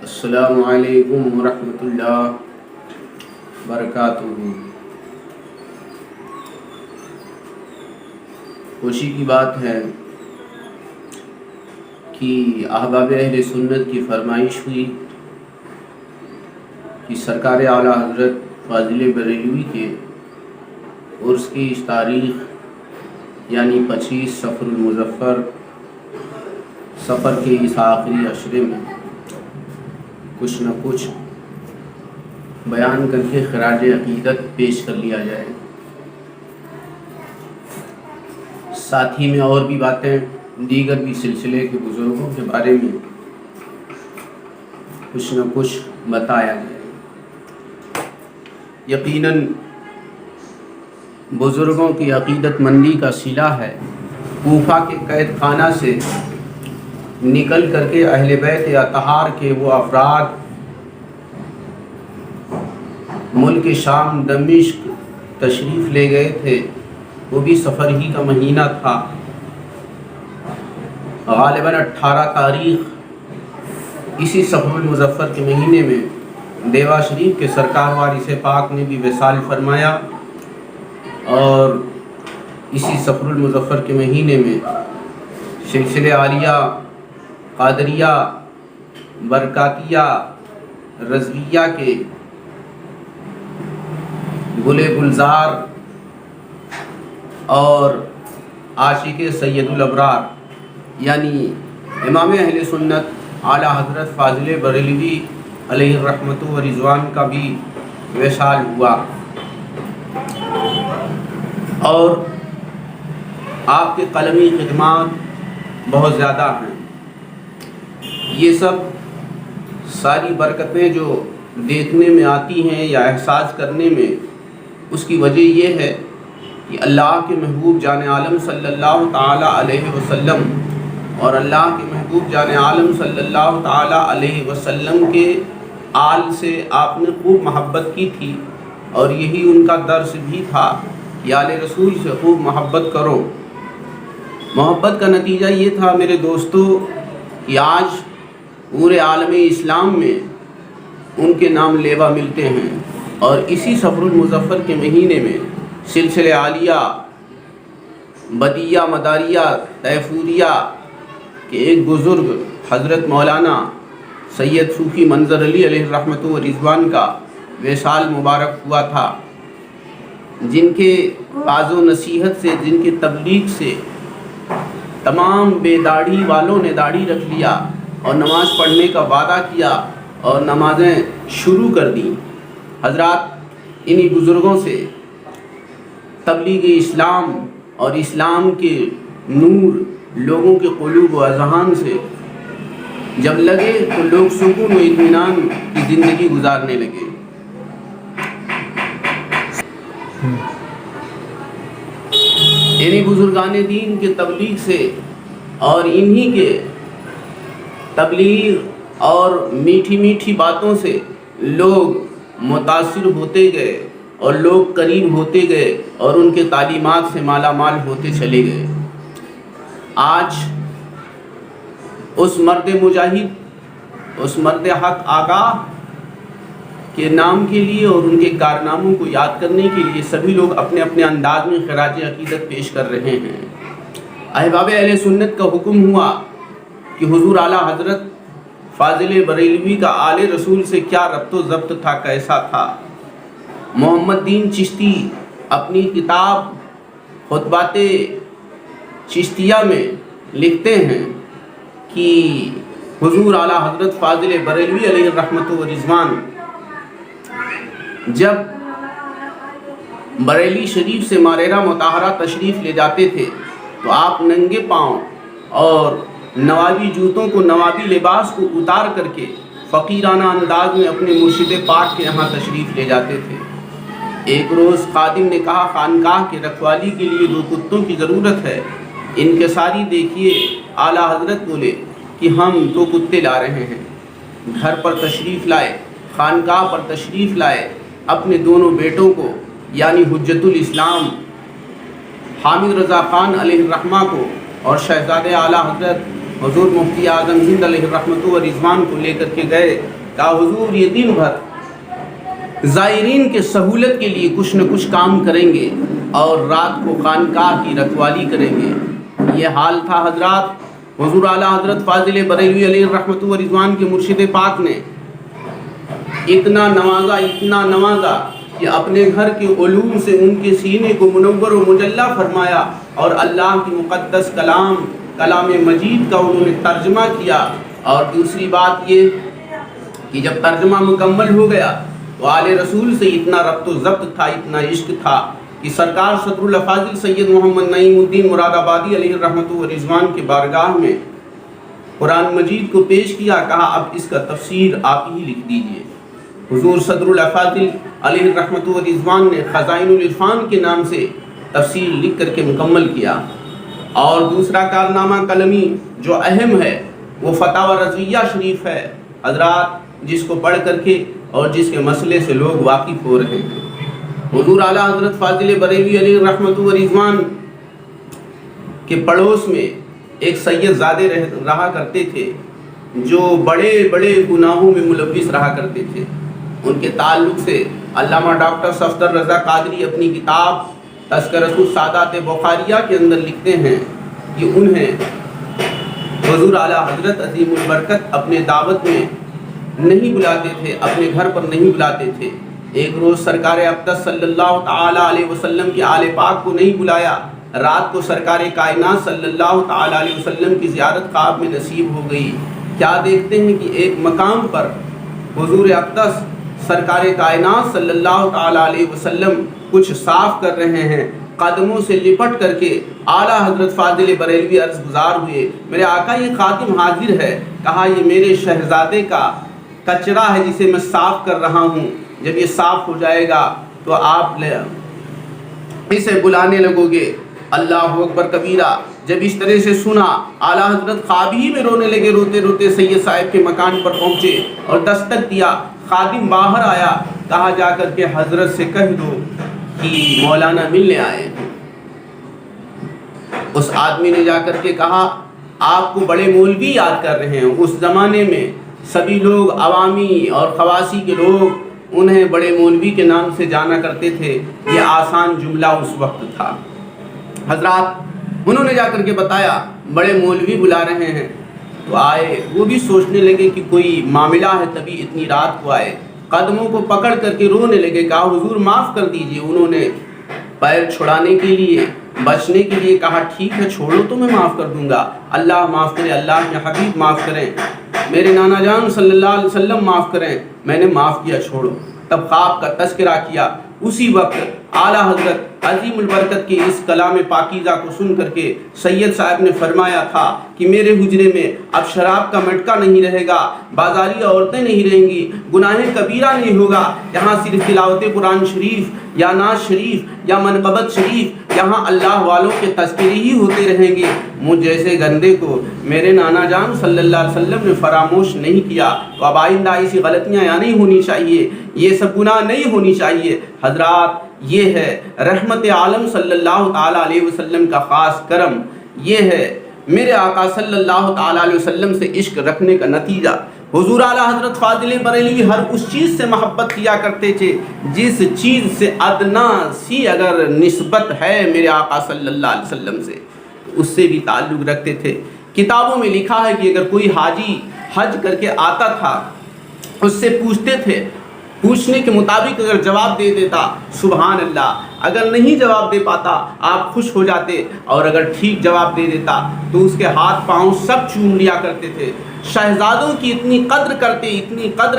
السلام علیکم ورحمۃ اللہ وبرکاتہ۔ خوشی کی بات ہے کہ احباب اہل سنت کی فرمائش ہوئی کہ سرکار اعلیٰ حضرت فاضل بریلوی کے عرس کی اس تاریخ یعنی 25 صفر المظفر سفر کے اس آخری عشرے میں کچھ نہ کچھ بیان کر کے خراج عقیدت پیش کر لیا جائے۔ ساتھ ہی میں اور بھی باتیں دیگر بھی سلسلے کے بزرگوں کے بارے میں کچھ نہ کچھ بتایا جائے۔ یقیناً بزرگوں کی عقیدت مندی کا صلہ ہے کوفہ کے قید خانہ سے نکل کر کے اہل بیت اطہار کے وہ افراد ملک شام دمشق تشریف لے گئے تھے۔ وہ بھی سفر ہی کا مہینہ تھا، غالباً 18 تاریخ اسی صفر المظفر کے مہینے میں دیوا شریف کے سرکار وارث پاک نے بھی وصال فرمایا، اور اسی صفر المظفر کے مہینے میں سلسلہ عالیہ قادریہ برکاتیہ رضویہ کے گل گلزار اور عاشق سید الابرار یعنی امام اہل سنت اعلیٰ حضرت فاضل بریلوی علیہ الرحمۃ و رضوان کا بھی وصال ہوا، اور آپ کے قلمی خدمات بہت زیادہ ہیں۔ یہ سب ساری برکتیں جو دیکھنے میں آتی ہیں یا احساس کرنے میں، اس کی وجہ یہ ہے کہ اللہ کے محبوب جان عالم صلی اللہ تعالیٰ علیہ وسلم اور اللہ کے محبوب جان عالم صلی اللہ تعالیٰ علیہ وسلم کے آل سے آپ نے خوب محبت کی تھی، اور یہی ان کا درس بھی تھا کہ آل رسول سے خوب محبت کرو۔ محبت کا نتیجہ یہ تھا میرے دوستو کہ آج پورے عالم اسلام میں ان کے نام لیوا ملتے ہیں، اور اسی صفر المظفر کے مہینے میں سلسلہ عالیہ بدیہ مداریہ طیفوریہ کے ایک بزرگ حضرت مولانا سید صوفی منظر علی علیہ الرحمۃ و رضوان کا وصال مبارک ہوا تھا، جن کے باز و نصیحت سے، جن کی تبلیغ سے تمام بے داڑھی والوں نے داڑھی رکھ لیا اور نماز پڑھنے کا وعدہ کیا اور نمازیں شروع کر دیں۔ حضرات انہی بزرگوں سے تبلیغ اسلام اور اسلام کے نور لوگوں کے قلوب و اذہان سے جب لگے تو لوگ سکون و اطمینان کی زندگی گزارنے لگے۔ انہی بزرگان دین کے تبلیغ سے اور انہی کے تبلیغ اور میٹھی میٹھی باتوں سے لوگ متاثر ہوتے گئے اور لوگ قریب ہوتے گئے اور ان کے تعلیمات سے مالا مال ہوتے چلے گئے۔ آج اس مرد مجاہد، اس مرد حق آگاہ کے نام کے لیے اور ان کے کارناموں کو یاد کرنے کے لیے سبھی لوگ اپنے اپنے انداز میں خراج عقیدت پیش کر رہے ہیں۔ احباب اہل سنت کا حکم ہوا کہ حضور اعلیٰ حضرت فاضل بریلوی کا آل رسول سے کیا ربط و ضبط تھا، کیسا تھا۔ محمد دین چشتی اپنی کتاب خطبات چشتیہ میں لکھتے ہیں کہ حضور اعلیٰ حضرت فاضل بریلوی علیہ الرحمۃ و رضوان جب بریلی شریف سے ماریرہ مطہرہ تشریف لے جاتے تھے تو آپ ننگے پاؤں اور نوابی جوتوں کو، نوابی لباس کو اتار کر کے فقیرانہ انداز میں اپنے مرشد پاک کے یہاں تشریف لے جاتے تھے۔ ایک روز خادم نے کہا خانقاہ کے رکھوالی کے لیے 2 کتوں کی ضرورت ہے، انکساری دیکھیے۔ اعلیٰ حضرت بولے کہ ہم 2 کتے لا رہے ہیں۔ گھر پر تشریف لائے، خانقاہ پر تشریف لائے، اپنے دونوں بیٹوں کو یعنی حجت الاسلام حامد رضا خان علیہ الرحمہ کو اور شہزادے اعلیٰ حضرت हुजूर मुफ्ती आज़म हिंद अलैहि रहमतु व रिज़वान को लेकर के गए। कहा हुजूर ये दिन भर ज़ायरीन के सहूलत के लिए कुछ न कुछ काम करेंगे और रात को खानकाह की रखवाली करेंगे। ये हाल था हजरात। हुजूर आला हजरत फाजिल बरेलवी अलैहि रहमतु व रिज़वान के मुर्शिद पाक ने इतना नवाजा कि अपने घर के उलूम से उनके सीने को मुनव्वर व मुजल्ला फरमाया और अल्लाह की मुक़द्दस कलाम मजीद का उन्होंने तर्जमा किया। और दूसरी बात ये कि जब तर्जमा मुकम्मल हो गया तो आले रसूल से इतना रब्त ज़ब्त था, इतना इश्क था कि सरकार सदरुल अफाजिल सैयद मोहम्मद नईमुद्दीन मुरादाबादी अलैहि रहमतु व रिज़वान के बारगाह में कुरान मजीद को पेश किया। कहा अब इसका तफसीर आप ही लिख दीजिए। हुजूर सदरुल अफाजिल अलैहि रहमतु व रिज़वान ने ख़ज़ाइनुल इरफ़ान के नाम से तफसीर लिख करके मुकम्मल किया। और दूसरा कारनामा कलमी जो अहम है वो फ़तावा रज़विया शरीफ है हजरात, जिसको पढ़ करके और जिसके मसले से लोग वाकिफ़ हो रहे हैं। हुजूर आला हज़रत फाजिल बरेलवी अलैहि रहमतु व रिज़वान के पड़ोस में एक सैयदज़ादे रहा करते थे जो बड़े बड़े गुनाहों में मुलव्विस रहा करते थे। उनके ताल्लुक़ से अल्लामा डॉक्टर सफदर रज़ा कादरी अपनी किताब तज़किरतुस सादात बुखारिया के अंदर लिखते हैं कि उन्हें हुजूर आला हज़रत अज़ीमुल बरकत अपने दावत में नहीं बुलाते थे, अपने घर पर नहीं बुलाते थे। एक रोज़ सरकार अक़दस सल्लल्लाहु ताला अलैहि वसल्लम के आले पाक को नहीं बुलाया। रात को सरकार कायनात सल्लल्लाहु ताला अलैहि वसल्लम की ज़ियारत ख्वाब में नसीब हो गई। क्या देखते हैं कि एक मकाम पर हुजूर अक़दस सरकार कायनात सल्लल्लाहु ताला अलैहि वसल्लम कुछ साफ़ कर रहे हैं। कदमों से लिपट करके आला हज़रत फाजिल बरेलवी अर्ज़ गुज़ार हुए, मेरे आका ये खातिम हाजिर है। कहा ये मेरे शहज़ादे का कचरा है जिसे मैं साफ़ कर रहा हूँ, जब ये साफ़ हो जाएगा तो आप इसे बुलाने लगोगे। अल्लाहु अकबर कबीरा। जब इस तरह से सुना आला हज़रत ख्वाब ही में रोने लगे। रोते रोते सैयद साहब के मकान पर पहुँचे और दस्तक दिया। खादिम बाहर आया। कहा जा कर के हज़रत से कह दो कि मौलाना मिलने आए। उस आदमी ने जाकर के कहा आपको बड़े मौलवी याद कर रहे हैं। उस ज़माने में सभी लोग अवामी और खवासी के लोग उन्हें बड़े मौलवी के नाम से जाना करते थे। ये आसान जुमला उस वक्त था हजरात। उन्होंने जाकर के बताया बड़े मौलवी बुला रहे हैं। तो आए, वो भी सोचने लगे कि कोई मामला है तभी इतनी रात को आए। कदमों को पकड़ करके रोने लगे। कहा हुजूर माफ़ कर दीजिए। उन्होंने पैर छुड़ाने के लिए, बचने के लिए कहा ठीक है छोड़ो तो मैं माफ़ कर दूंगा। अल्लाह माफ़ करे, अल्लाह के हबीब माफ़ करें, मेरे नाना जान सल्लल्लाहु अलैहि वसल्लम माफ़ करें। मैंने माफ़ किया, छोड़ो। तब ख्वाब का तज़किरा किया। उसी वक्त आला हज़रत अज़ीमुल बरकत के इस कलाम पाकीज़ा को सुन करके सैयद साहब ने फरमाया था कि मेरे हुजरे में अब शराब का मटका नहीं रहेगा, बाज़ारी औरतें नहीं रहेंगी, गुनाह कबीरा नहीं होगा। यहाँ सिर्फ तिलावत कुरान शरीफ या नाज शरीफ या मनक़बत शरीफ, यहाँ अल्लाह वालों के तज़किरे ही होते रहेंगे। मुझ जैसे गंदे को मेरे नाना जान सल्लल्लाहु अलैहि वसल्लम ने फरामोश नहीं किया। तो अब आइंदा ऐसी गलतियाँ यहाँ नहीं होनी चाहिए, ये सब गुनाह नहीं होनी चाहिए। हजरात ये है रहमत आलम सल्लल्लाहु ताला अलैहि वसल्लम का ख़ास करम। ये है मेरे आका सल्लल्लाहु ताला अलैहि वसल्लम से इश्क रखने का नतीजा। हुजूर आला हज़रत फाजिल बरेलवी हर उस चीज़ से मोहब्बत किया करते थे जिस चीज़ से अदना सी अगर निस्बत है मेरे आका सल्लल्लाहु अलैहि वसल्लम से, उससे भी ताल्लुक़ रखते थे। किताबों में लिखा है कि अगर कोई हाजी हज करके आता था, उससे पूछते थे, पूछने के मुताबिक अगर जवाब दे देता सुभान अल्लाह, अगर नहीं जवाब दे पाता आप खुश हो जाते, और अगर ठीक जवाब दे देता तो उसके हाथ पाँव सब चूम लिया करते थे। शहजादों की इतनी कद्र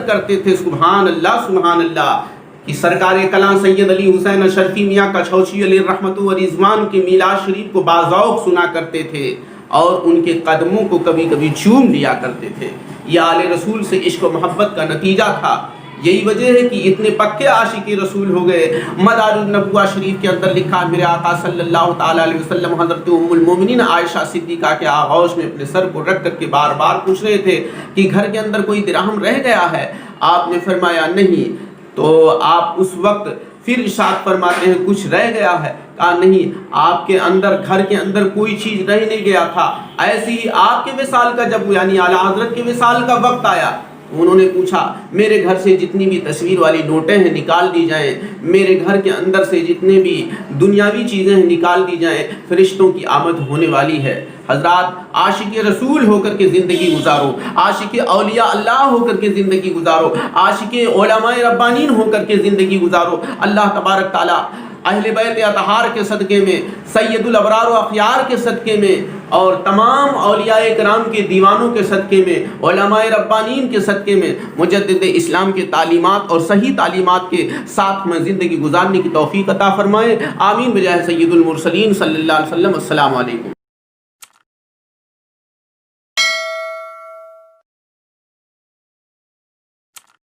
करते थे सुभान अल्लाह कि सरकार कलां सैयद अली हुसैन अशरफी मियाँ कछौची अलैहि रहमतु व रिज़वान के मीलाद शरीफ को बाज़ौक़ सुना करते थे और उनके कदमों को कभी कभी चूम लिया करते थे। यह आले रसूल से इश्क व मोहब्बत का नतीजा था। यही वजह है कि इतने पक्के आशिकी रसूल हो गए। मदारुन नबुवा शरीफ के अंदर लिखा मेरे आका सल्लल्लाहु ताला अलैहि वसल्लम हज़रत उम्मुल मोमिनीन आयशा सिद्दीक़ा के आगोश में अपने सर को रख करके बार बार पूछ रहे थे कि घर के अंदर कोई दिरहम रह गया है। आपने फरमाया नहीं। तो आप उस वक्त फिर इरशाद फरमाते हैं कुछ रह गया है। کہا نہیں، آپ کے اندر گھر کے اندر کوئی چیز رہ نہیں گیا تھا، ایسی ہی آپ کے وصال کا جب یعنی اعلیٰ حضرت کے وصال کا وقت آیا، انہوں نے پوچھا میرے گھر سے جتنی بھی تصویر والی نوٹیں ہیں نکال دی جائیں، میرے گھر کے اندر سے جتنے بھی دنیاوی چیزیں ہیں نکال دی جائیں، فرشتوں کی آمد ہونے والی ہے۔ حضرات عاشق رسول ہو کر کے زندگی گزارو، عاشق اولیاء اللہ ہو کر کے زندگی گزارو، عاشق علماء ربانین ہو کر کے زندگی گزارو۔ اللہ تبارک تعالیٰ اہل بیت اطہار کے صدقے میں، سید الابرار و اخیار کے صدقے میں، اور تمام اولیاء کرام کے دیوانوں کے صدقے میں، علماء ربانین کے صدقے میں مجدد اسلام کے تعلیمات اور صحیح تعلیمات کے ساتھ میں زندگی گزارنے کی توفیق عطا فرمائے۔ آمین بجاہ سید المرسلین صلی اللہ علیہ وسلم۔ السلام علیکم۔